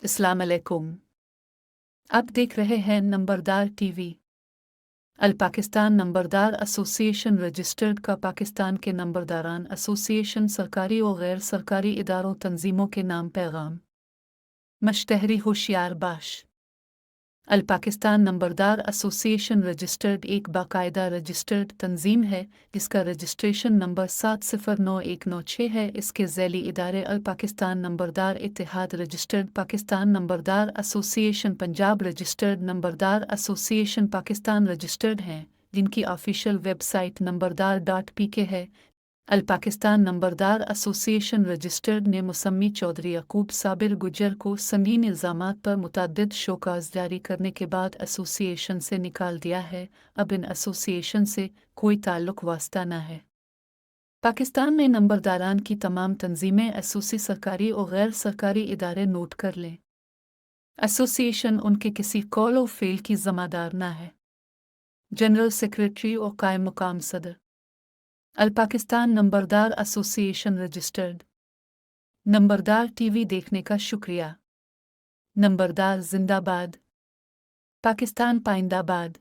अस्सलाम अलैकुम। आप देख रहे हैं नंबरदार टीवी। अल पाकिस्तान नंबरदार एसोसिएशन रजिस्टर्ड का पाकिस्तान के नंबरदारान एसोसिएशन सरकारी और गैर सरकारी इदारों तंजीमों के नाम पैगाम। मश्तहरी होशियार बाश। अल पाकिस्तान नंबरदार एसोसिएशन रजिस्टर्ड एक बाकायदा रजिस्टर्ड तंजीम है जिसका रजिस्ट्रेशन नंबर 709196 है। इसके ज़ैली इदारे अल पाकिस्तान नंबरदार इत्तेहाद रजिस्टर्ड, पाकिस्तान नंबरदार एसोसिएशन पंजाब रजिस्टर्ड, नंबरदार एसोसिएशन पाकिस्तान रजिस्टर्ड हैं, जिनकी ऑफिशियल वेबसाइट नंबरदार.pk है। अल पाकिस्तान नंबरदार एसोसिएशन रजिस्टर्ड ने मुसम्मी चौधरी यकूब साबिर गुजर को संगीन इल्ज़ामात पर मुतअद्दिद शोकाज़ जारी करने के बाद एसोसिएशन से निकाल दिया है। अब इन एसोसिएशन से कोई ताल्लुक़ वास्ता न है। पाकिस्तान में नंबरदारान की तमाम तंजीमें एसोसी सरकारी और गैर सरकारी इदारे नोट कर लें। एसोसिएशन उनके किसी कॉल और फेल की ज़िम्मेदार न है। जनरल सेक्रेटरी और कायम मुकाम सदर अल पाकिस्तान नंबरदार एसोसिएशन रजिस्टर्ड। नंबरदार टीवी देखने का शुक्रिया। नंबरदार जिंदाबाद। पाकिस्तान पाइंदाबाद।